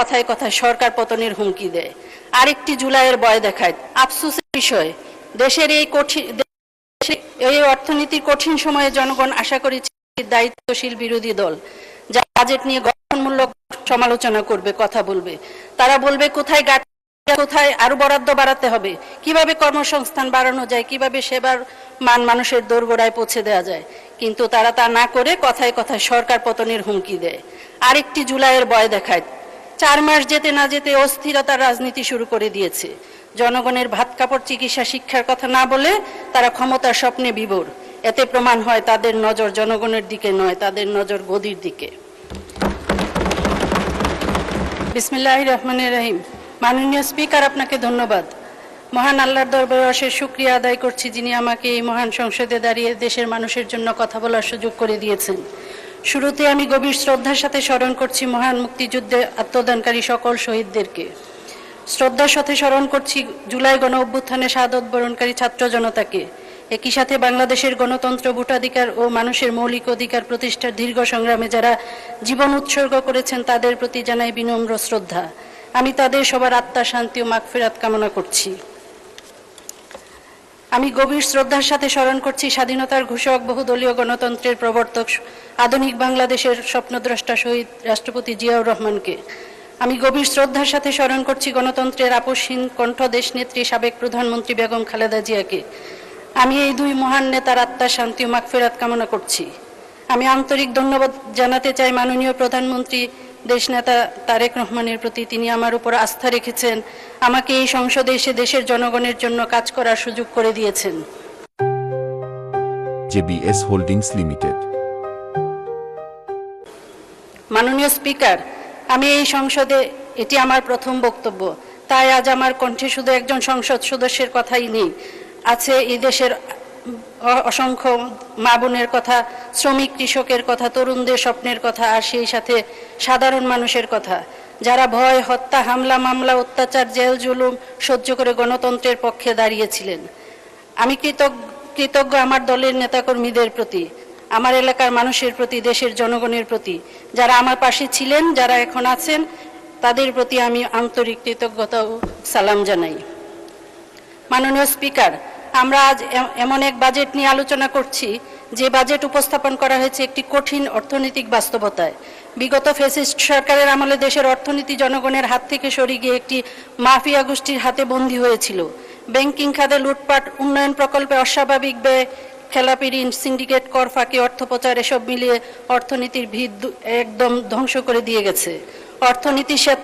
কথায় কথায় সরকার পতনের হুমকি দেয়, আরেকটি জুলাইয়ের ভয় দেখায়। আফসোসের বিষয়, দেশের এই অর্থনীতির কঠিন সময়ে জনগণ আশা করেছে দায়িত্বশীল বিরোধী দল যা বাজেট নিয়ে গঠনমূলক সমালোচনা করবে, কথা বলবে। তারা বলবে কোথায় আরো বরাদ্দ বাড়াতে হবে, কিভাবে কর্মসংস্থান বাড়ানো যায়, কিভাবে সেবার মান মানুষের দোরগোড়ায় পৌঁছে দেওয়া যায়। কিন্তু তারা তা না করে কথায় কথায় সরকার পতনের হুমকি দেয়, আরেকটি জুলাইয়ের ভয় দেখায়। 4 মাস যেতে না যেতে অস্থিরতার রাজনীতি শুরু করে দিয়েছে। জনগণের ভাত কাপড় চিকিৎসা শিক্ষার কথা না বলে তারা ক্ষমতার স্বপ্নে বিভোর। এতে প্রমাণ হয় তাদের নজর জনগণের দিকে নয়, তাদের নজর গদির দিকে। বিসমিল্লাহির রহমানির রহিম। মাননীয় স্পিকার, আপনাকে ধন্যবাদ। মহান আল্লাহর দরবারে অশেষ শুকরিয়া আদায় করছি, যিনি আমাকে এই মহান সংসদে দাঁড়িয়ে দেশের মানুষের জন্য কথা বলার সুযোগ করে দিয়েছেন। শুরুতে আমি গভীর শ্রদ্ধার সাথে স্মরণ করছি মহান মুক্তিযুদ্ধে আত্মদানকারী সকল শহীদদেরকে। শ্রদ্ধার সাথে স্মরণ করছি জুলাই গণ অভ্যুত্থানে শাহাদত বরণকারী ছাত্র জনতাকে। একই সাথে বাংলাদেশের গণতন্ত্র, ভোটাধিকার ও মানুষের মৌলিক অধিকার প্রতিষ্ঠার দীর্ঘ সংগ্রামে যারা জীবন উৎসর্গ করেছেন তাদের প্রতি জানাই বিনম্র শ্রদ্ধা। আমি তাদের সবার আত্মার শান্তি ও মাগফিরাত কামনা করছি। আমি গভীর শ্রদ্ধার সাথে স্মরণ করছি স্বাধীনতার ঘোষক, বহুদলীয় গণতন্ত্রের প্রবর্তক, আধুনিক বাংলাদেশের স্বপ্নদ্রষ্টা শহীদ রাষ্ট্রপতি জিয়াউর রহমানকে। আমি গভীর শ্রদ্ধার সাথে স্মরণ করছি গণতন্ত্রের আপসহীন কণ্ঠ দেশনেত্রী সাবেক প্রধানমন্ত্রী বেগম খালেদা জিয়াকে। আমি এই দুই মহান নেতার আত্মার শান্তি ও মাগফিরাত কামনা করছি। আমি আন্তরিক ধন্যবাদ জানাতে চাই মাননীয় প্রধানমন্ত্রী দেশনেতা তারেক রহমানের প্রতি। তিনি আমার উপর আস্থা রেখেছেন, আমাকে এই সংসদে এসে দেশের জনগণের জন্য কাজ করার সুযোগ করে দিয়েছেন। JBS holdings limited. মাননীয় স্পিকার, আমি এই সংসদে এটি আমার প্রথম বক্তব্য, তাই আজ আমার কণ্ঠে শুধু একজন সংসদ সদস্যের কথাই নেই, আছে এই দেশের অসংখ্য মা বোনের কথা, শ্রমিক কৃষকের কথা, তরুণদের স্বপ্নের কথা, আর সেই সাথে সাধারণ মানুষের কথা যারা ভয়, হত্যা, হামলা, মামলা, অত্যাচার, জেল জুলুম সহ্য করে গণতন্ত্রের পক্ষে দাঁড়িয়েছিলেন। আমি কৃতজ্ঞ আমার দলের নেতাকর্মীদের প্রতি, আমার এলাকার মানুষের প্রতি, দেশের জনগণের প্রতি, যারা আমার পাশে ছিলেন, যারা এখন আছেন, তাদের প্রতি আমি আন্তরিক কৃতজ্ঞতা ও সালাম জানাই। মাননীয় স্পিকার, আমরা আজ এমন এক বাজেট নিয়ে আলোচনা করছি যে বাজেট উপস্থাপন করা হয়েছে একটি কঠিন অর্থনৈতিক বাস্তবতায়। বিগত ফ্যাসিস্ট সরকারের আমলে দেশের অর্থনীতি জনগণের হাত থেকে সরে গিয়ে একটি মাফিয়া গোষ্ঠীর হাতে বন্দী হয়েছিল। ব্যাংকিং খাতে লুটপাট, উন্নয়ন প্রকল্পে অস্বাভাবিক ব্যয়, খেলাপি ঋণ, সিন্ডিকেট, কর ফাঁকি, অর্থ পাচার, এসব মিলিয়ে অর্থনীতির ভিত একদম ধ্বংস করে দিয়ে গেছে। অর্থনীতি